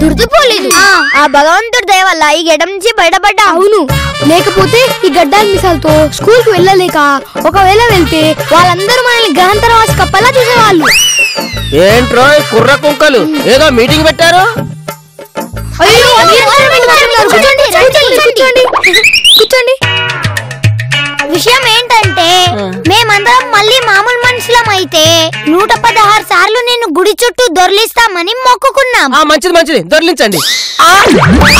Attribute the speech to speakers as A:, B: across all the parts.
A: దుర్దుపోలేదు. ఆ భగవంతుడి దయ వల్ల ఈ గడ్డ నుంచి బయటపడ్డా.
B: అవును, లేకపోతే ఈ గడ్డాల మిసాలతో స్కూల్ కు వెళ్ళలేక ఒకవేళ వెళ్తే వాళ్ళందరూ మనల్ని గహంతరవాసి కప్పలా చూసేవాళ్ళు.
C: ఏంట్రో కుర్ర కుంకలు ఏదో మీటింగ్ పెట్టారు.
B: కూర్చోండి.
A: విషయం ఏంటంటే మేమందరం మళ్ళీ మామూలు మనుషులం అయితే 116 సార్లు నేను గుడి చుట్టూ దొర్లిస్తామని మొక్కుకున్నాం.
C: మంచిది దొర్లించండి.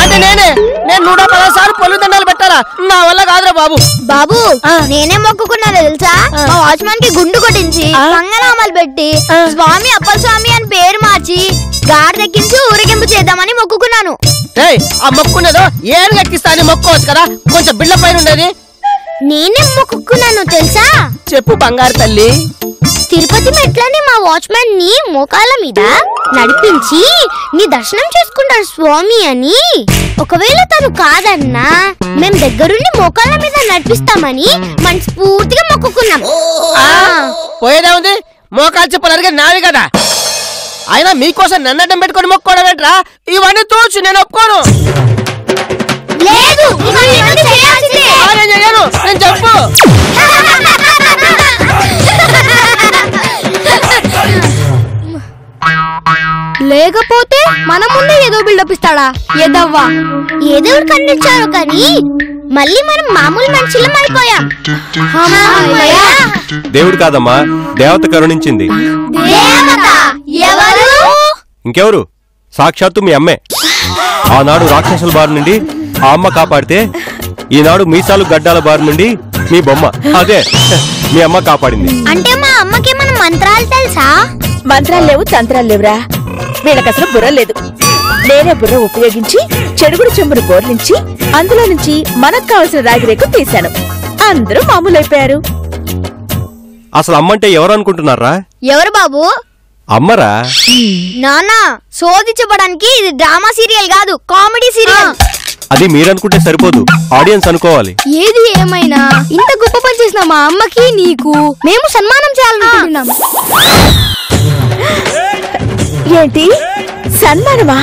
C: అంటే నేను 116 సార్లు పొల్లు దండాలు పెట్టాలా? నా వల్ల కాదురా బాబు.
A: బాబు నేనే మొక్కుకున్నా తెలుసా? మా వాచ్మాన్ కి గుండు కొట్టించి మంగళామాలు పెట్టి స్వామి అప్పల స్వామి అని పేరు మార్చి గాడి దక్కించి ఊరేగింపు చేద్దామని మొక్కుకున్నాను.
C: ఆ మొక్కునేదో ఏరు ఎక్కిస్తా అని మొక్కోవచ్చు కదా, కొంచెం బిళ్ళ పైన ఉండేది.
A: నేనే మొక్కుకున్నాను తెలుసా?
C: చెప్పు బంగారు తల్లి.
A: తిరుపతి మెట్లని మా వాచ్మాన్ ని మోకాళ్ళ మీద నడిపించి నీ దర్శనం చేసుకుంటాడు స్వామి అని. ఒకవేళ తను కాదన్నా మేం దగ్గరుండి మోకాళ్ళ మీద నడిపిస్తామని మనస్ఫూర్తిగా మొక్కుకున్నాం.
C: పోయేదే ఉంది, మోకాలు చెప్పులు అడిగే నావి కదా. అయినా మీకోసం నన్నడ్డం పెట్టుకొని మొక్కోవడం ఏంట్రా? ఇవన్నీ తోచు, నేను ఒప్పుకోను.
A: లేదు
C: నేను చెప్పు.
B: లేకపోతే మన ముందే ఏదో బిల్డప్ ఇస్తాడా? ఏదవ్వా
A: ఏదో కనిపించారు కానీ మళ్ళీ మనం మామూలు మనుషులం అయిపోయాం.
D: దేవుడు కాదమ్మా, దేవత కరుణించింది. ఇంకెవరు? సాక్షాత్తు మీ అమ్మే. ఆనాడు రాక్షసుల బారి నుండి ఆ అమ్మ కాపాడితే ఈనాడు మీసాలు గడ్డాల బారి నుండి మీ బొమ్మ, అదే మీ అమ్మ కాపాడింది.
A: అంటే మా అమ్మకి మన మంత్రాలు తెలుసా?
E: మంత్రాలు లేవు, తంత్రాలు లేవురా. వీళ్ళకసలు బుర్ర లేదు. నేనే బుర్ర ఉపయోగించి చెడుగుడు చెంబును బోర్లించి అందులో నుంచి మనకు కావలసిన రాగిరేకు తీశాను. అందరూ మామూలైపోయారు.
D: అసలు అమ్మంటే ఎవరు అనుకుంటున్నారా?
A: ఎవరు బాబు?
D: అమ్మరా.
A: నానా సోది చెప్పడానికి ఇది డ్రామా సీరియల్ కాదు, కామెడీ సీరియల్.
D: అది మీరనుకుంటే సరిపోదు, ఆడియన్స్ అనుకోవాలి.
B: ఏది ఏమైనా ఇంత గొప్ప పని చేసిన మా అమ్మకి నీకు మేము సన్మానం చేయాలనుకుంటున్నాం.
E: ఏంటి సన్మానమా?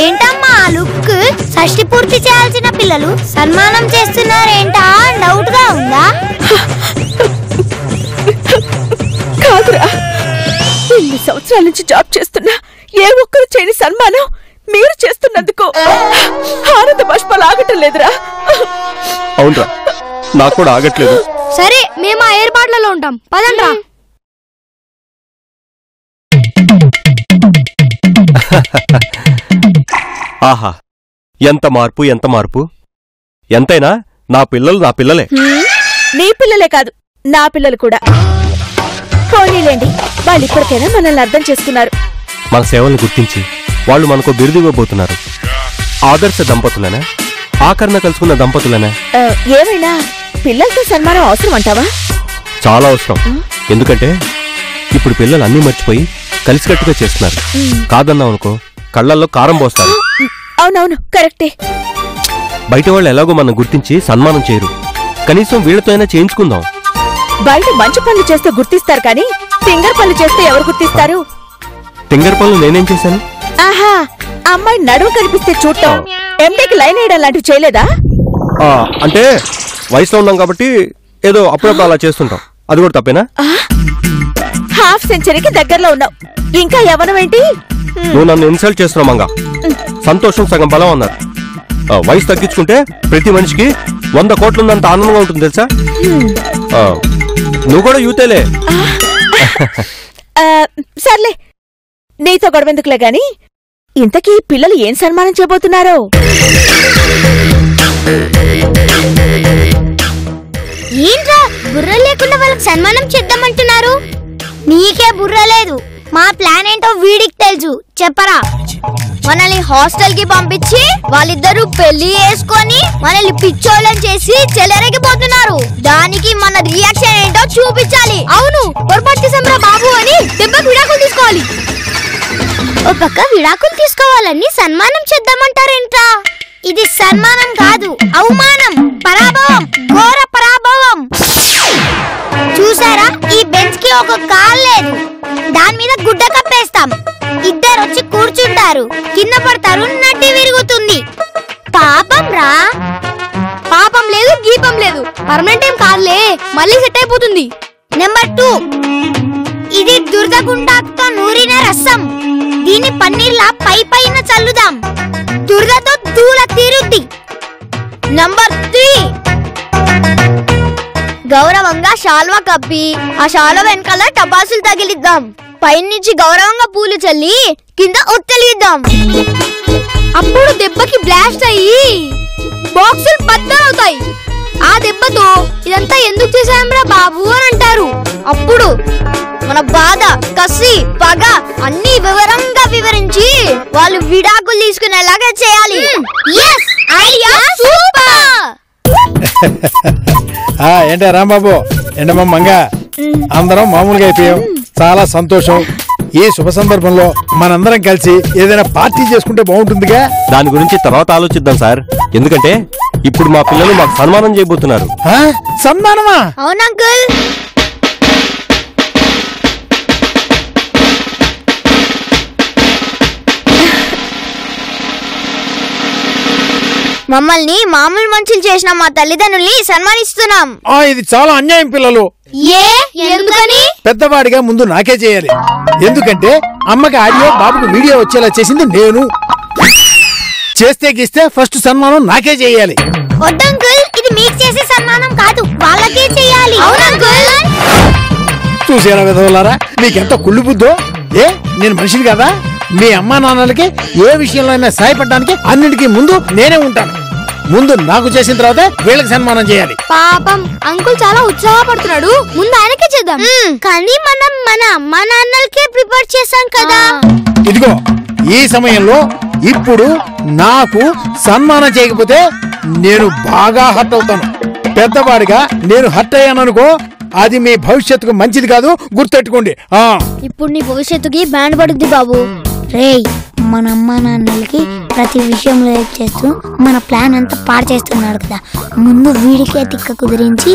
A: ఏంటమ్మా ఆ లుక్? షష్టి పూర్తి చేయాల్సిన పిల్లలు సన్మానం చేస్తున్నారేంటా? డౌట్ గా ఉందా?
E: కాదురా, ఇన్ని సంవత్సరాల నుంచి జాబ్ చేస్తున్నా ఏ ఒక్కరు చేయని సన్మానం మీరు చేస్తున్నందుకు ఆనంద బాష్పాలు ఆగటం లేదురా.
D: అవునరా, నాకు కూడా ఆగట్లేదు.
B: సరే మేము ఆ ఏర్పాట్లలో ఉంటాం, పదండ్రా.
D: ఆహా, ఎంత మార్పు, ఎంత మార్పు! ఎంతైనా నా పిల్లలు నా పిల్లలే.
E: నీ పిల్లలే కాదు, నా పిల్లలు కూడా. పోనీలేండి, వాళ్ళు ఇప్పటికైనా మనల్ని అర్థం చేసుకున్నారు.
D: మన సేవల్ని గుర్తించి వాళ్ళు మనకు బిరుదు ఇవ్వబోతున్నారు. ఆదర్శ దంపతులనా, ఆకరణ కలుసుకున్న దంపతులనా?
E: ఏమైనా పిల్లలతో సన్మానం అవసరం అంటావా?
D: చాలా అవసరం. ఎందుకంటే ఇప్పుడు పిల్లలు అన్నీ మర్చిపోయి కలిసికట్టుగా చేస్తున్నారు. కాదన్నాం అనుకో, కళ్ళల్లో కారం పోస్తారు.
E: అవునవును, కరెక్టే.
D: బయట వాళ్ళు ఎలాగో మనం గుర్తించి సన్మానం చేయరు. కనీసం వీళ్ళతో అయినా చేయించుకుందాం.
E: బయట మంచి పనులు చేస్తే గుర్తిస్తారు కానీ ఫింగర్ పనులు చేస్తే ఎవరు గుర్తిస్తారు?
D: ఫింగర్ పనులు నేనేం చేశాను?
E: ఆహా, అమ్మాయి నడువు కనిపిస్తే చూడటం, ఎండీకి లైన్ వేయడం లాంటివి చేయలేదా?
D: అంటే వయసులో ఉన్నాం కాబట్టి ఏదో అప్పుడప్పుడు అలా చేస్తుంటాం. అది కూడా తప్పేనా?
E: హాఫ్ సెంచరీకి దగ్గరలో ఉన్నావు, ఇంకా యవ్వనం ఏంటి?
D: నువ్వు నన్ను ఇన్సల్ట్ చేస్తున్నావు మంగా. సంతోషం సగం బలం అన్నారు. వయసు తగ్గించుకుంటే ప్రతి మనిషికి 100 కోట్లున్నంత ఆనందంగా ఉంటుంది తెలుసా? నువ్వు కూడా యూతేలే.
E: సర్లే, నీతో గొడవెందుకులే గాని ఇంతకీ పిల్లలు ఏం సన్మానం చేయబోతున్నారో?
A: ఏంట్రా బుర్ర లేకుండా వాళ్ళకి సన్మానం చేద్దామంటున్నారు? నీకే బుర్ర లేదు. మా ప్లాన్ ఏంటో వీడికి తెలుసు, చెప్పరా? మనల్ని హాస్టల్ కి పంపించి వాళ్ళిద్దరూ పెళ్లి చేసుకొని మనల్ని పిచ్చోళ్ళని చేసి చెలరేగిపోతున్నారు. దానికి మన రియాక్షన్ ఏంటో చూపించాలి. అవును, పొరపాటు చేసాంరా బాబు అని దెబ్బకి విడాకులు తీసుకోవాలి. ఓ పక్క విడాకులు తీసుకోవాలని సన్మానం చేద్దామంటారేంట్రా? ఇది సన్మానం కాదు, అవమానం, పరాభవం, ఘోర పరాభవం. చూసారా, ఈ బెంచ్ కి ఒక కాల్ లేదు, దాని మీద గుడ్డ కప్పేస్తాం. ఇద్దరు వచ్చి కూర్చో కూర్చుంటారు, కింద పడతారు, నడ్డి విరుగుతుంది. పాపం రా.
B: పాపం లేదు గీపం లేదు, పర్మనెంట్ ఏం కాదులే, మళ్ళీ సెట్ అయిపోతుంది.
A: నెంబర్ 2, ఇది దురదగుండాకుతో నూరిన రసం. దీన్ని పన్నీర్లా పైన చల్లుదాం, దురదతో దూల తీరుద్ది. నంబర్ 3, గౌరవంగా శాల్వా కప్పి ఆ శాల్వా వెనకాల టపాసులు తగిలిద్దాం. పైనుంచి గౌరవంగా పూలు చల్లి కింద ఒత్తలిద్దాం.
B: అప్పుడు దెబ్బకి బ్లాస్ట్ అయ్యి బాక్సులు బద్దలవుతాయి. ఆ దెబ్బతో ఇదంతా ఎందుకు చేశాంరా బాబు అని అంటారు.
A: అప్పుడు మన బాధ, కసి, పగ అన్ని వివరంగా వివరించి వాళ్ళు విడాకులు తీసుకునేలాగా చేయాలి. Idea super.
F: ఏంటే రాంబాబు, ఏంటమ్మా మంగ, అందరం మామూలుగా అయిపోయాం. చాలా సంతోషం. ఈ శుభ సందర్భంలో మనందరం కలిసి ఏదైనా పార్టీ చేసుకుంటే బాగుంటుందిగా.
D: దాని గురించి తర్వాత ఆలోచిద్దాం సార్. ఎందుకంటే ఇప్పుడు మా పిల్లలు మాకు సన్మానం చేయబోతున్నారు.
F: సన్మానమా?
A: అవును అంకుల్. మమ్మల్ని మామూలు మనుషులు చేసిన మా తల్లిదండ్రుల్ని సన్మానిస్తున్నాం.
F: ఇది చాలా అన్యాయం పిల్లలు.
A: ఎందుకని?
F: పెద్దవాడిగా ముందు నాకే చేయాలి. ఎందుకంటే అమ్మకి ఆడియో, బాబుకు వీడియో వచ్చేలా చేసింది నేను. చేస్తే గీస్తే ఫస్ట్ సన్మానం నాకే చేయాలి.
A: వద్దు అంకుల్, ఇది మీకు చేసే సన్మానం కాదు, వాళ్ళకే చేయాలి. అవును అంకుల్.
F: చూసారా విధవులారా, మీకెంత కుళ్ళు బుద్ధో. నేను మనిషిని కదా. మీ అమ్మా నాన్నలకి ఏ విషయంలో అయినా సాయపడడానికి అన్నిటికీ ముందు నేనే ఉంటాను. ముందు నాకు చేసిన తర్వాత వీళ్ళకి సన్మానం చేయాలి.
B: పాపం అంకుల్ చాలా ఉత్సాహపడుతున్నాడు, ముందు ఆయనకే చేద్దాం.
A: కానీ మనం మన అమ్మా నాన్నలకే ప్రిపేర్ చేశాం కదా.
F: ఇదిగో ఈ సమయంలో ఇప్పుడు నాకు సన్మానం చేయకపోతే నేను బాగా హర్ట్ అవుతాను. పెద్దవాడిగా నేను హర్ట్ అయ్యాననుకో, అది మీ భవిష్యత్తుకు మంచిది కాదు, గుర్తెట్టుకోండి.
A: ఇప్పుడు నీ భవిష్యత్తుకి బ్యాండ్ పడుద్ది బాబు. రేయ్, మన అమ్మా నాన్నలకి ప్రతి విషయంలో హెల్ప్ చేస్తూ మన ప్లాన్ అంతా పాడు చేస్తున్నాడు కదా. ముందు వీడికే తిక్క కుదిరించి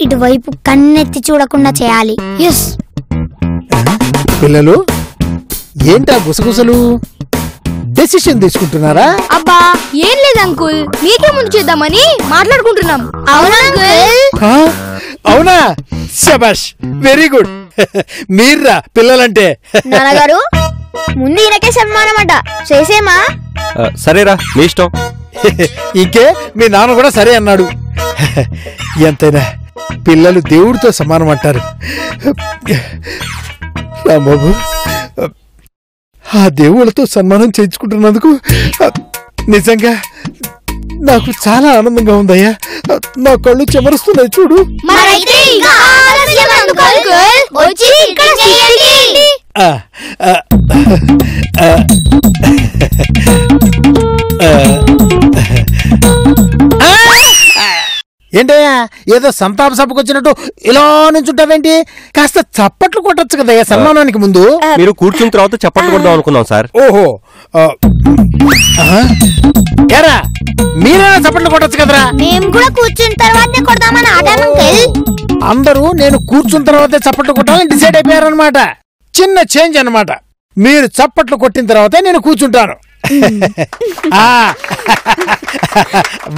A: ఇటువైపు కన్నెత్తి చూడకుండా చేయాలి. ఎస్.
F: పిల్లలు ఏంటా గుసగుసలు? డెసిషన్ తీసుకుంటున్నారా?
B: అబ్బా ఏం లేదు అంకుల్, మీకే ముందు చేద్దామని మాట్లాడుకుంటున్నాం.
A: అవునా అంకుల్?
F: అవునా? శబాష్, వెరీ గుడ్. మీర్రా పిల్లలంటే.
A: నాన్నగారు, ముందు ఈయనకే సన్మానం అట, చేసేమా?
D: సరేరా, మీ ఇష్టం.
F: ఇంకే మీ నాన్న కూడా సరే అన్నాడు. ఎంతైనా పిల్లలు దేవుడితో సమానం అంటారు. రాంబాబు, ఆ దేవుళ్ళతో సన్మానం చేయించుకుంటున్నందుకు నిజంగా నాకు చాలా ఆనందంగా ఉందయ్యా. నా కళ్ళు చెమరుస్తున్నాయి చూడు. ఏంటయ్యా ఏదో సంతాప సభకు వచ్చినట్టు ఇలా నుంచుంటావేంటి? కాస్త చప్పట్లు కొట్టచ్చు కదయ్యా సన్మానానికి ముందు.
D: మీరు కూర్చున్న తర్వాత చప్పట్లు కొడదాం అనుకున్నాం సార్.
F: ఓహో, ఏరా మీరేనా చప్పట్లు కొట్టచ్చు కదరా?
A: మేము కూడా కూర్చున్న తర్వాతే కొడదామని ఆడాను అంకుల్.
F: అందరూ నేను కూర్చున్న తర్వాతే చప్పట్లు కొట్టాలని డిసైడ్ అయిపోయారనమాట. చిన్న చేంజ్ అన్నమాట. మీరు చప్పట్లు కొట్టిన తర్వాతే నేను కూర్చుంటాను.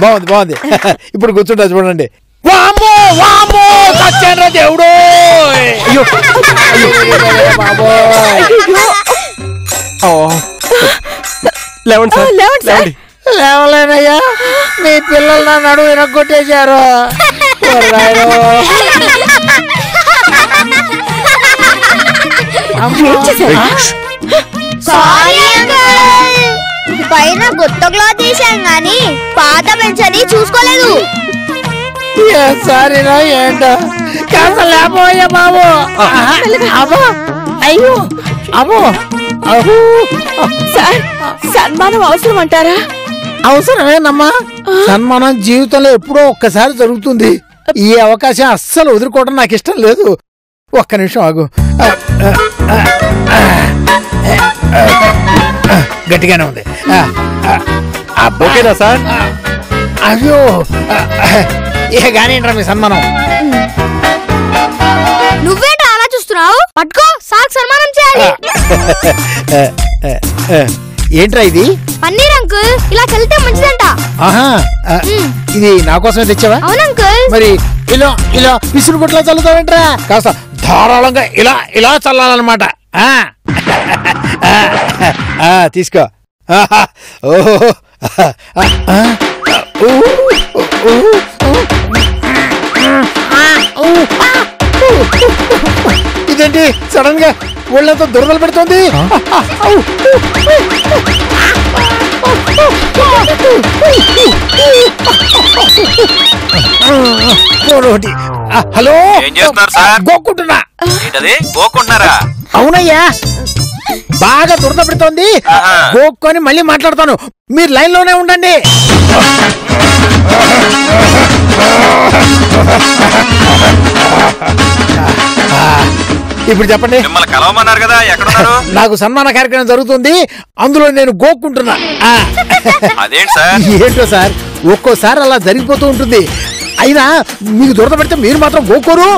F: బాగుంది బాగుంది. ఇప్పుడు కూర్చుంటా చూడండి. వామ్మో వామ్మో, చచ్చానురా దేవుడు.
D: లేవండి సార్, లేవండి.
F: లేవలేనయ్యా, మీ పిల్లలు నా నడుము విరగొట్టేశారు.
A: పైన కొత్త క్లాత్ తీసాం గాని పాత పెంచని చూసుకోలేదు.
F: సారీరా, ఏంటో కాస్త లేకపోయా బాబు. అబ్బో, అయ్యో, అబ్బో.
E: సన్మానం అవసరం అంటారా?
F: అవసరమేనమ్మా. సన్మానం జీవితంలో ఎప్పుడో ఒక్కసారి జరుగుతుంది. ఈ అవకాశం అస్సలు వదులుకోవడం నాకు ఇష్టం లేదు. ఒక్క నిమిషం ఆగు. గట్టిగానే ఉంది.
D: ఓకేనా సార్?
F: అయ్యో, ఇక కానివ్వండి మీ సన్మానం.
B: నువ్వేంటో అలా చూస్తున్నావు? పట్టుకో, సార్ సన్మానం చేయాలి.
F: ఏంట్రా ఇది?
B: పన్నీర్ అంకుల్, ఇలా చల్లితే మంచిదంట.
F: ఆహా, ఇది నా కోసమే తెచ్చావా?
B: అవును అంకుల్.
F: మరి ఇలా ఇలా విసురు గుట్లా చల్లుతావేంట్రా? కాస్త ధారాళంగా ఇలా ఇలా చల్లాలన్నమాట. తీసుకో. ఓహో, ఇదేంటి సడన్ గా ఒళ్ళంతా దురదలు పెడుతోంది? హలో,
G: ఏం చేస్తున్నారు సార్?
F: గోక్కుంటున్నా.
G: గోకుంటున్నారా?
F: అవునయ్యా, బాగా దురద పెడుతోంది. గోక్కొని మళ్ళీ మాట్లాడతాను, మీరు లైన్ లోనే ఉండండి. ఇప్పుడు చెప్పండి.
G: మిమ్మల్ని కలవమన్నారు కదా, ఎక్కడున్నారు?
F: నాకు సన్మాన కార్యక్రమం జరుగుతుంది, అందులో నేను గోక్కుంటున్నా.
G: అదేంటి సార్?
F: ఏంటో సార్, ఒక్కోసారి అలా జరిగిపోతూ ఉంటుంది. అయినా మీకు దురద పెడితే మీరు మాత్రం గోకోరు.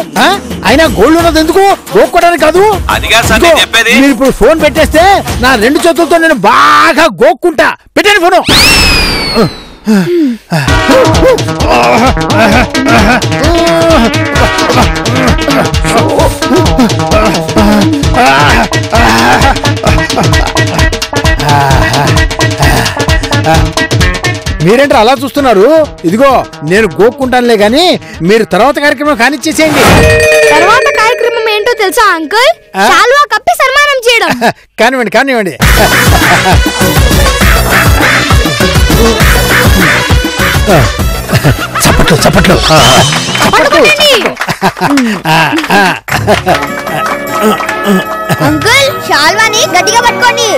F: అయినా గోల్డ్ ఉన్నది ఎందుకు? గోక్కోవడానికి కాదు.
G: అదిగా సార్ నేను చెప్పేది.
F: మీరు ఇప్పుడు ఫోన్ పెట్టేస్తే నా 2 చేతులతో నేను బాగా గోక్కుంటా. పెట్టండి ఫోను. మీరేంటారు అలా చూస్తున్నారు? ఇదిగో నేను గోక్కుంటానులే గాని మీరు తర్వాత కార్యక్రమం కానిచ్చేసేయండి.
B: తర్వాత కార్యక్రమం ఏంటో తెలుసా అంకుల్? శాల్వా కప్పి సన్మానం చేయడం.
F: కానివ్వండి కానివ్వండి. చప్పట్లు చప్పట్లు
A: అంకుల్ శాల్వాని గట్టిగా పట్టుకోండి.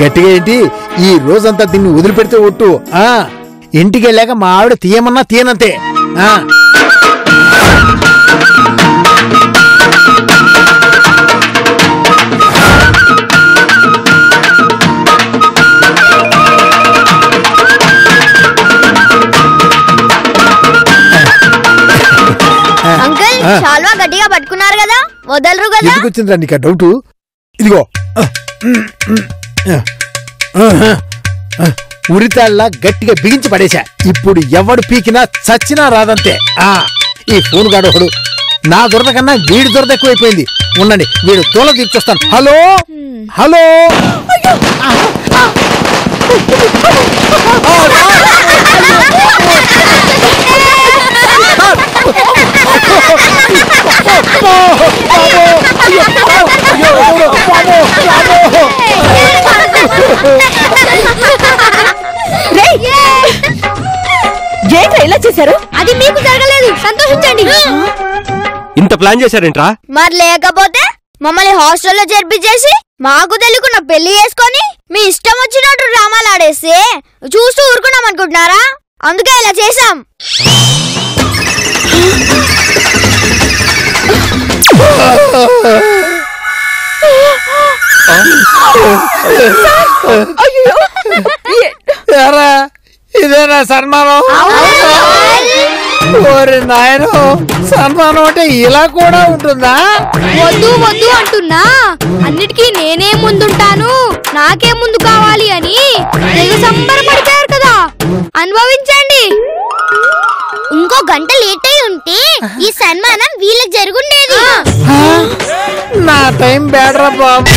F: గట్టిగా ఏంటి? ఈ రోజంతా దీన్ని వదిలిపెడితే ఒట్టు. ఇంటికి వెళ్ళాక మా ఆవిడ తీయమన్నా తీయనంతే.
A: అంకుల్ శాల్వా గట్టిగా పట్టుకున్నారు కదా, వదలరు కదా?
F: ఎందుకు వచ్చిందిరా నీకు డౌట్? ఇదిగో ఉరితాళ్ళ గట్టిగా బిగించి పడేశా. ఇప్పుడు ఎవడు పీకినా చచ్చినా రాదంతే. ఈ ఫోన్ గాడు ఒకడు, నా దురద కన్నా వీడి దురద ఎక్కువైపోయింది. ఉండండి, వీడు తోల తీర్చొస్తాను. హలో హలో,
E: ఏంట్రా ఇలా చేశారు?
B: అది మీకు జరగలేదు, సంతోషించండి.
D: ఇంత ప్లాన్ చేశారేంట్రా?
A: మరి లేకపోతే మమ్మల్ని హాస్టల్లో చేర్పించేసి మాకు తెలియకుండా పెళ్లి చేసుకొని మీ ఇష్టం వచ్చినట్టు డ్రామాలు ఆడేస్తే చూస్తూ ఊరుకున్నాం అనుకుంటున్నారా? అందుకే ఇలా చేశాం.
F: ఇదేనా సన్మానం? ఓరి నాయనో, సన్మానం అంటే ఇలా కూడా ఉంటుందా?
B: వద్దు వద్దు అంటున్నా. అన్నిటికీ నేనే ముందుంటాను, నాకే ముందు కావాలి అని తెగ సంబరపడిపోయారు కదా, అనుభవించండి.
A: ఇంకో గంట లేట్ అయి ఉంటే ఈ సన్మానం వీళ్ళకి జరుగుండేది.
F: నా టైం బేడరా బాబు.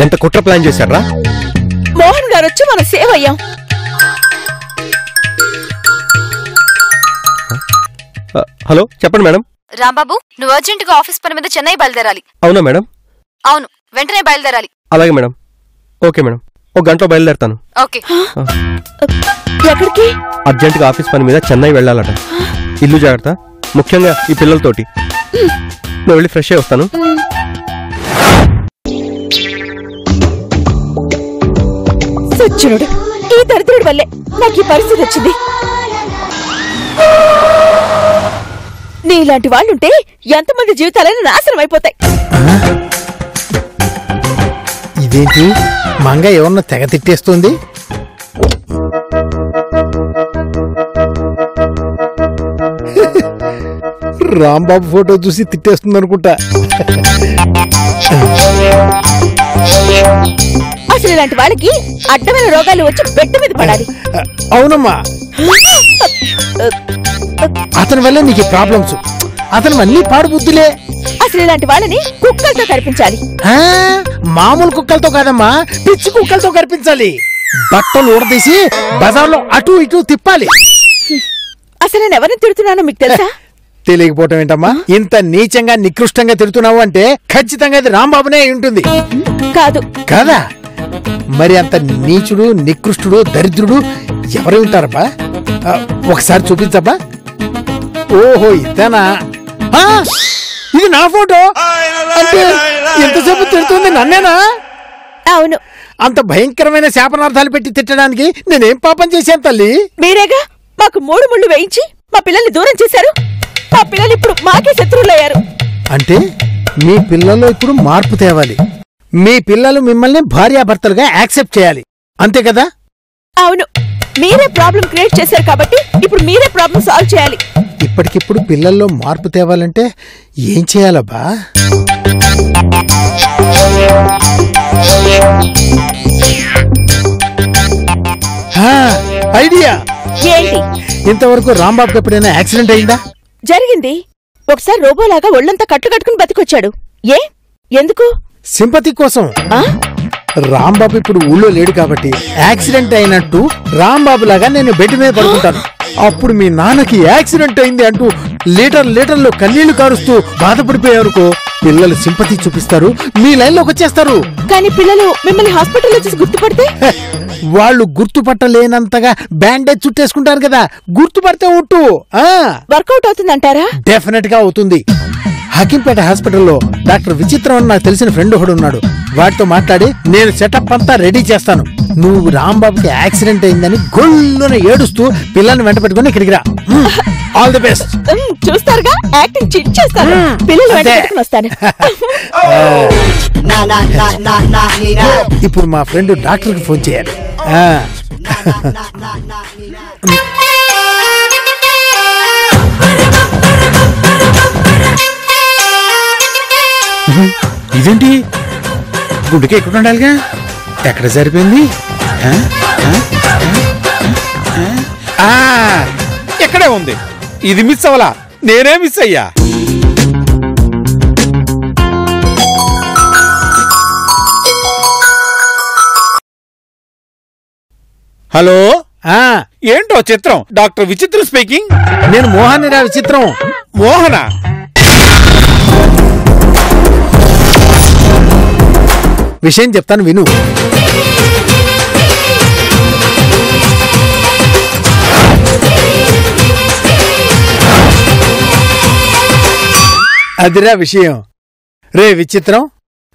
D: ఎంత కుట్ర ప్లాన్ చేశారా?
E: మోహన్ గారు వచ్చి మనం సేవ్ అయ్యాం.
D: హలో, చెప్పండి మేడం.
H: రాంబాబు, నువ్వు అర్జెంట్ గా ఆఫీస్ పని మీద చెన్నై బయలుదేరాలి.
D: అవునా మేడం?
H: అవును, వెంటనే బయలుదేరాలి.
D: అలాగే మేడం. ఓకే మేడం, ఒక గంటలో బయలుదేరుతాను.
H: ఓకే.
E: ఎక్కడికి?
D: అర్జెంట్ గా ఆఫీస్ పని మీద చెన్నై వెళ్ళాలట. ఇల్లు జాగ్రత్త, ముఖ్యంగా ఈ పిల్లలతోటి. నువ్వు వెళ్ళి ఫ్రెష్ అయ్యి వస్తాను.
E: సచ్చినుడు, ఈ దరిద్రుడి వల్లే నాకు ఈ పరిస్థితి వచ్చింది. నీలాంటి వాళ్ళుంటే ఎంతమంది జీవితాలైనా నాశనం అయిపోతాయి.
F: ఇదేంటి, మంగ ఎవరన్నా తెగ తిట్టేస్తుంది? రాంబాబు ఫోటో చూసి తిట్టేస్తుంది అనుకుంటా.
E: అసలు ఇలాంటి వాళ్ళకి అడ్డమైన రోగాలు వచ్చి బెడ్ మీద పడాలి.
F: అవునమ్మా, అతని వల్ల నీకు ప్రాబ్లమ్స్. అతను అన్ని పాడు బుద్ధులే.
E: అసలు ఇలాంటి వాళ్ళని కుక్కలతో కనిపించాలి.
F: మామూలు కుక్కలతో కాదమ్మా, పిచ్చి కుక్కలతో కనిపించాలి. బట్టలు ఊడదీసి బజార్లో అటు ఇటు తిప్పాలి.
E: అసలు నేను ఎవరిని తిడుతున్నానో మీకు తెలుసా?
F: తెలియకపోవటం ఏంటమ్మా? ఇంత నీచంగా నికృష్టంగా తిడుతున్నావు అంటే ఖచ్చితంగా అది రాంబాబునే ఉంటుంది.
E: కాదు
F: కాదా? మరి అంత నీచుడు, నికృష్టుడు, దరిద్రుడు ఎవరు ఉంటారబ్బా? ఒకసారి చూపించబ్బా. ఓహో, ఇదేనా? ఇది నా ఫోటో అంటే ఎంతసేపు తిడుతుంది నన్నేనా?
E: అవును.
F: అంత భయంకరమైన శాపనార్థాలు పెట్టి తిట్టడానికి నేనేం పాపం చేశాను తల్లి?
E: మీరేగా మాకు 3 ముళ్ళు వేయించి మా పిల్లల్ని దూరం చేశారు. మా పిల్లలు ఇప్పుడు మాకే శత్రువులయ్యారు.
F: అంటే మీ పిల్లల్లో ఇప్పుడు మార్పు తేవాలి. మీ పిల్లలు మిమ్మల్ని భార్యాభర్తలుగా యాక్సెప్ట్ చేయాలి, అంతే కదా?
E: అవును, మీరే ప్రాబ్లం క్రియేట్ చేశారు కాబట్టి ఇప్పుడు మీరే ప్రాబ్లం సాల్వ్ చేయాలి.
F: ఇప్పటికిప్పుడు పిల్లల్లో మార్పు తేవాలంటే ఏం చేయాలబ్బా? ఐడియా
E: ఏంటి?
F: ఇంతవరకు రాంబాబుకి ఎప్పుడైనా యాక్సిడెంట్ అయిందా?
E: జరిగింది. ఒకసారి రోబోలాగా ఒళ్ళంతా కట్టుకట్టుకుని బతికొచ్చాడు. ఎందుకు?
F: సింపతి కోసం. రాంబాబు ఇప్పుడు ఊళ్ళో లేడు కాబట్టి యాక్సిడెంట్ అయినట్టు రాంబాబు లాగా నేను బెడ్ మీద పడుకుంటాను. అప్పుడు మీ నాన్నకి యాక్సిడెంట్ అయింది అంటూ లీటర్లో కన్నీళ్లు కారుస్తూ బాధపడిపోయారుకో, పిల్లలు సింపతి చూపిస్తారు, మీ లైన్లోకి వచ్చేస్తారు.
E: కానీ పిల్లలు మిమ్మల్ని హాస్పిటల్లో చూసి గుర్తుపడితే?
F: వాళ్ళు గుర్తుపట్టలేనంతగా బ్యాండేజ్ చుట్టేసుకుంటారు కదా. గుర్తుపడితే ఒట్టు
E: వర్కౌట్ అవుతుందంటారా?
F: డెఫినెట్ గా అవుతుంది. హకీంపేట హాస్పిటల్లో డాక్టర్ విచిత్రం అని నాకు తెలిసిన ఫ్రెండ్ ఒకడు ఉన్నాడు. వాటితో మాట్లాడి నేను సెటప్ అంతా రెడీ చేస్తాను. నువ్వు రాంబాబుకి యాక్సిడెంట్ అయిందని గొల్లున ఏడుస్తూ పిల్లల్ని వెంట పెట్టుకుని ఇక్కడికి రా. All the best.
E: చూస్తారుగా, యాక్టింగ్ చిట్ చేస్తాను. పిల్లలు వెంట పెట్టుకుని వస్తాను.
F: ఇప్పుడు మా ఫ్రెండ్ డాక్టర్ కి ఫోన్ చేయాలి. ఇదేంటి గుడ్డుకి ఎక్కడ ఉండాలిగా? ఎక్కడ సరిపోయింది? ఎక్కడే ఉంది. ఇది మిస్ అవ్వలా, నేనే మిస్ అయ్యా. హలో, ఏంటో చిత్రం? డాక్టర్ విచిత్రం స్పీకింగ్. నేను మోహన్ రా. విచిత్రం మోహనా? విషయం చెప్తాను విను. అదిరా విషయం. రే విచిత్రం,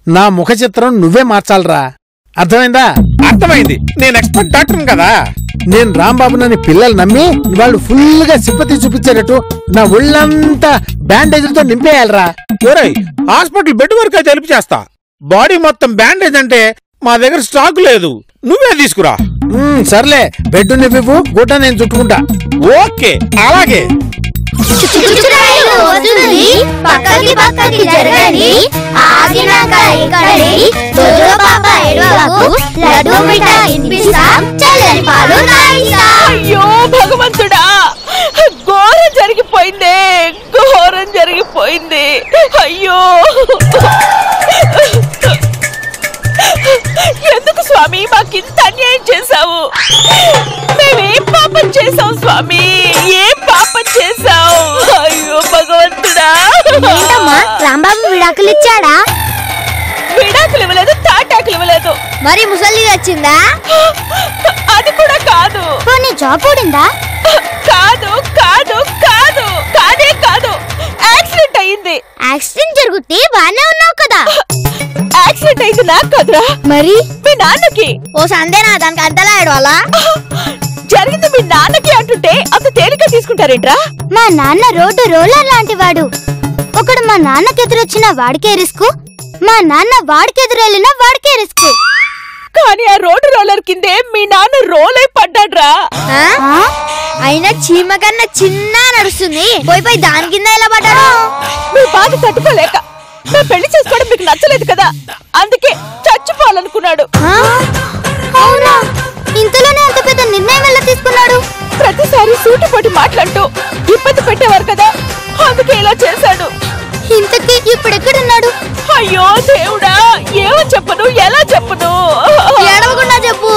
F: నా ముఖ చిత్రం నువ్వే మార్చాలరా. అర్థమైందా? అర్థమైంది. నేను ఎక్స్పర్ట్ డాక్టర్ కదా. నేను రాంబాబునని పిల్లలు నమ్మి వాళ్ళు ఫుల్ గా సింపతి చూపించేటట్టు నా ఒళ్ళంతా బ్యాండేజ్లతో నింపేయాలరా. హాస్పిటల్ బెడ్ వరకు అయితే హెల్ప్ చేస్తా. బాడీ మొత్తం బ్యాండేజ్ అంటే మా దగ్గర స్టాక్ లేదు, నువ్వే తీసుకురా. సర్లే, బెడ్ నువ్వు, గుడ్డ నేను చుట్టుకుంటా. ఓకే, అలాగే.
E: అయ్యో భగవంతుడా, ఘోరం జరిగిపోయింది, ఘోరం జరిగిపోయింది. అయ్యో, ఎందుకు స్వామి మాకింత అన్యాయం చేశావు? మేమేం పాపం చేశాం స్వామి? ఏం పాపం చేశావు? అయ్యో భగవంతుడా.
A: రాంబాబు విడాకులు ఇచ్చాడా?
E: విడాకులు ఇవ్వలేదు, తాటాకులు ఇవ్వలేదు.
A: మరి ముసలి వచ్చిందా?
E: అది కూడా కాదు.
A: నీ జాబ్ ఊడిందా?
E: కాదు కాదు కాదు, కాదే కాదు, యాక్సిడెంట్ అయింది.
A: యాక్సిడెంట్ జరిగితే బానే ఉన్నావు కదా.
E: యాక్సిడెంట్ అయితే నాకు కదరా,
A: మరి
E: మీ నాన్నకి.
A: ఓ సందేనా దానికి అంతలా ఏడవాలా?
E: జరిగింది మీ నాన్నకి అంటుంటే అంత తేలిక తీసుకుంటారేంట్రా?
A: మా నాన్న రోడ్డు రోలర్ లాంటి వాడు. ఒకడు మా నాన్నకి ఎదురొచ్చినా వాడికే రిస్క్, మా నాన్న వాడికి ఎదురెళ్ళినా వాడికే రిస్క్.
E: కానీ ఆ రోడ్డు రోలర్ కిందే మీ నాన్న రోల్ అయి పడ్డాడ్రా.
A: అయినా చీమ కన్నా చిన్న నడుస్తుంది పోయి దాని కింద ఎలా పడ్డాడు?
E: మీ బాధ తట్టుకోలేక నా పెళ్లి చేసుకోవడం మీకు నచ్చలేదు కదా, అందుకే చచ్చిపోవాలనుకున్నాడు.
A: అవునా? ఇంతలోనే అంత పెద్ద నిర్ణయం ఎలా తీసుకున్నాడు?
E: ప్రతిసారి సూటిపోటి మాట్లాడుతూ ఇబ్బంది పెట్టేవారు కదా, అందుకే ఇలా చేశాడు.
A: ఇంతకీ ఇప్పుడెక్కడున్నాడు?
E: అయ్యో దేవుడా, ఏమో చెప్పను, ఎలా చెప్పను?
A: ఏడవకుండా చెప్పు.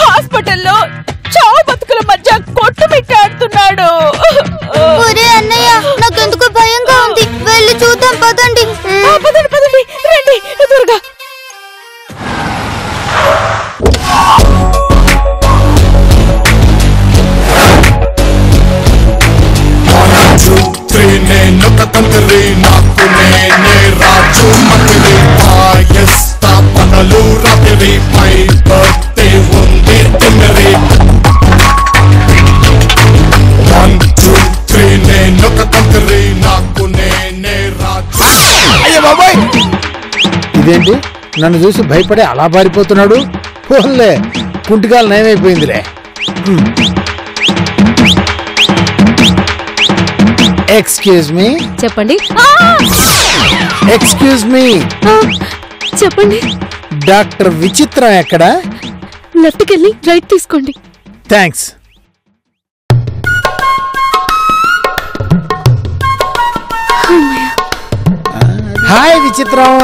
E: హాస్పిటల్లో చావు బతుకుల మధ్య కొట్టుమిట్టాడుతున్నాడు.
A: ఒరే అన్నయ్య, నాకెందుకు భయంగా ఉంది. వెళ్ళి చూద్దాం పదండి.
E: పదండి పదండి, రండి త్వరగా.
I: నేనొక తండ్రి, నాకు నేనే రాజు మంత్రి, స్థాపనలు రాత్రి, పై భక్తి ఉంది తిమ్మిరి. 1 2 3 నేనొక తండ్రి, నాకు నేనే రాజు.
F: అయ్యో బాబాయ్, ఇదేంటి నన్ను చూసి భయపడి అలా పారిపోతున్నాడు? పోన్లే, కుంటికాలు నయమైపోయిందిలే. Excuse me.
B: చెప్పండి.
F: Excuse me.
B: చెప్పండి.
F: డాక్టర్ విచిత్రం ఎక్కడా?
B: లెఫ్ట్కి వెళ్ళి రైట్ తీసుకోండి.
F: థ్యాంక్స్. హాయ్ విచిత్రం.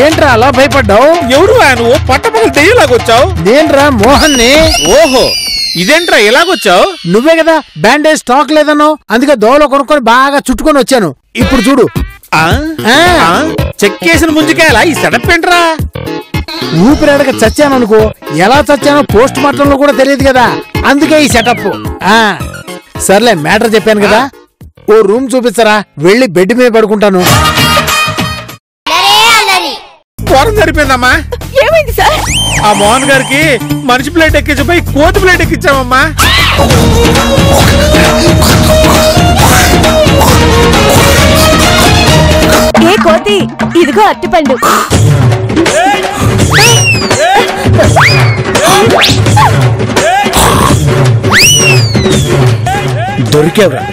F: ఏంట్రా అలా భయపడ్డావు?
J: ఎవరు నువ్వు? పట్టపగలు దెయ్యలాగొచ్చావు.
F: నేన్రా మోహన్ని.
J: ఓహో, ఇదేంట్రా ఎలాగొచ్చావు?
F: నువ్వే కదా బ్యాండేజ్ స్టాక్ లేదన్నో, అందుకే దోవలో కొనుక్కొని బాగా చుట్టుకొని వచ్చాను. ఇప్పుడు చూడు.
J: చెక్కేసిన ముంజికాయలా ఈ సెటప్ ఏంట్రా?
F: ఊపిరాడక చచ్చాననుకో, ఎలా చచ్చానో పోస్ట్ మార్టం లో కూడా తెలియదు కదా, అందుకే ఈ సెటప్. సర్లే, మ్యాటర్ చెప్పాను కదా. ఓ రూమ్ చూపిస్తారా? వెళ్ళి బెడ్ మీద పడుకుంటాను.
J: ఘోరం సరిపోయిందమ్మా.
E: ఏమైంది సార్?
J: ఆ మోహన్ గారికి మనిషి ప్లేట్ ఎక్కించిపోయి కోతి ప్లేట్ ఎక్కించామమ్మా.
E: ఏ కోతి, ఇదిగో అట్టిపండు.
F: దొరికేవరా?